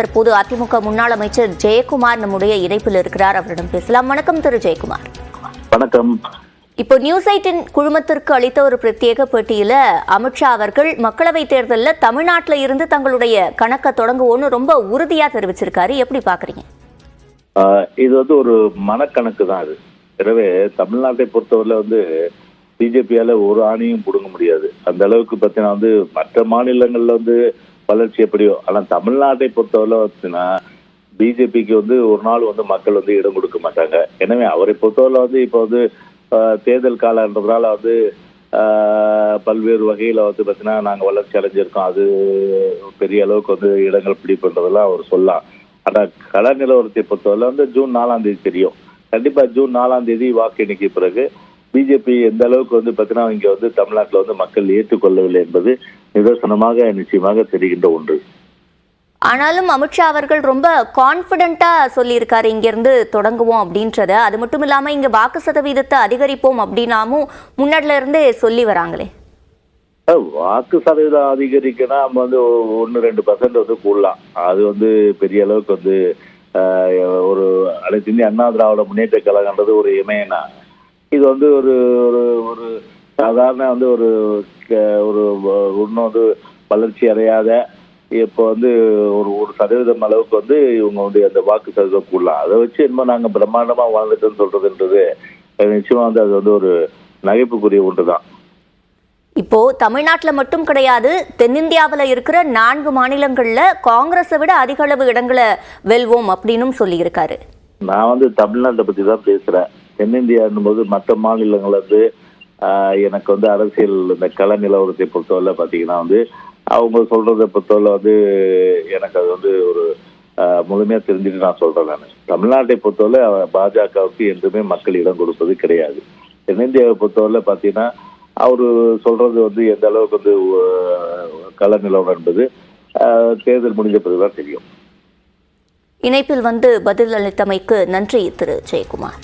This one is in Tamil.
தற்போது அதிமுக முன்னாள் அமைச்சர் ஜெயக்குமார் நம்முடைய இணைப்பில் இருக்கிறார். அவரிடம் பேசலாம். வணக்கம் திரு ஜெயக்குமார். வணக்கம். இப்போ நியூஸ் 18 குழுமத்திற்கு அளித்த ஒரு பிரத்யேக பேட்டியில அமித்ஷா அவர்கள் மக்களவை தேர்தலில் தமிழ்நாட்டில் இருந்து தங்களுடைய கணக்கை தொடங்குவோன்னு ரொம்ப உறுதியா தெரிவிச்சிருக்காரு. எப்படி பாக்குறீங்க? இது ஒரு மனக்கணக்கு தான். அது எனவே தமிழ்நாட்டை பொறுத்தவரை பிஜேபியால ஒரு ஆணையும் புடுங்க முடியாது. அந்த அளவுக்கு பார்த்தீங்கன்னா மற்ற மாநிலங்கள்ல வளர்ச்சி எப்படியோ, ஆனா தமிழ்நாட்டை பொறுத்தவரை பிஜேபிக்கு ஒரு நாள் மக்கள் இடம் கொடுக்க மாட்டாங்க. எனவே அவரை பொறுத்தவரை இப்போ தேர்தல் காலன்றதுனால பல்வேறு வகையில பார்த்தீங்கன்னா நாங்கள் வளர்ச்சி அடைஞ்சிருக்கோம், அது பெரிய அளவுக்கு இடங்கள் பிடிப்புன்றதெல்லாம் அவர் சொல்லலாம். ஆனா கள நிலவரத்தை பொறுத்தவரை ஜூன் 4ஆம் தேதி தெரியும். கண்டிப்பா ஜூன் 4ஆம் தேதி வாக்கு எண்ணிக்கை பிறகு பிஜேபி எந்த அளவுக்கு பார்த்தீங்கன்னா இங்க தமிழ்நாட்டில் மக்கள் ஏற்றுக்கொள்ளவில்லை என்பது நிதர்சனமாக நிச்சயமாக தெரிகின்ற ஒன்று. ஆனாலும் அமித்ஷா அவர்கள் ரொம்ப கான்பிடென்ட்டா சொல்லியிருக்காரு இங்கிருந்து தொடங்குவோம் அப்படின்றத. அது மட்டும் இல்லாம இங்க வாக்கு சதவீதத்தை அதிகரிப்போம் அப்படின்னாமும் முன்னாடில இருந்தே சொல்லி வராங்களே. வாக்கு சதவீதம் அதிகரிக்கனா நம்ம 1-2% கூடலாம். அது பெரிய அளவுக்கு ஒரு அனைத்து இந்திய அண்ணா திராவிட முன்னேற்ற கழகன்றது ஒரு இமயனா. இது ஒரு ஒரு சாதாரண ஒரு இன்னும் வளர்ச்சி அடையாத இப்போ ஒரு சதவீதம் அளவுக்கு இவங்க அந்த வாக்கு சதவீதம் கூடலாம். அதை வச்சு இன்னும் நாங்க பிரம்மாண்டமா வாழ்ந்துட்டோம்னு சொல்றதுன்றது நிச்சயமா அது ஒரு நகைப்புக்குரிய ஒன்றுதான். இப்போ தமிழ்நாட்டில் மட்டும் கிடையாது, தென்னிந்தியாவில் இருக்கிற 4 மாநிலங்கள்ல காங்கிரஸை விட அதிக அளவு இடங்களை வெல்வோம் அப்படின்னு சொல்லி இருக்காரு. நான் தமிழ்நாட்டை பத்தி தான் பேசுறேன். தென்னிந்தியான்னும் போது மற்ற மாநிலங்கள் எனக்கு அரசியல் இந்த கள நிலவரத்தை பொறுத்தவரை பார்த்தீங்கன்னா அவங்க சொல்றதை பொறுத்தவரை எனக்கு அது ஒரு முழுமையா தெரிஞ்சுட்டு நான் சொல்றேன். நான் தமிழ்நாட்டை பொறுத்தவரை பாஜகவுக்கு என்றுமே மக்கள் இடம் கொடுப்பது கிடையாது. தென்னிந்தியாவை பொறுத்தவரை பார்த்தீங்கன்னா அவரு சொல்றது எந்த அளவுக்கு கள நிலவரம் என்பது தேர்தல் முடிஞ்ச பிறகுதான் தெரியும். இணைப்பில் பதில் அளித்தமைக்கு நன்றி திரு ஜெயக்குமார்.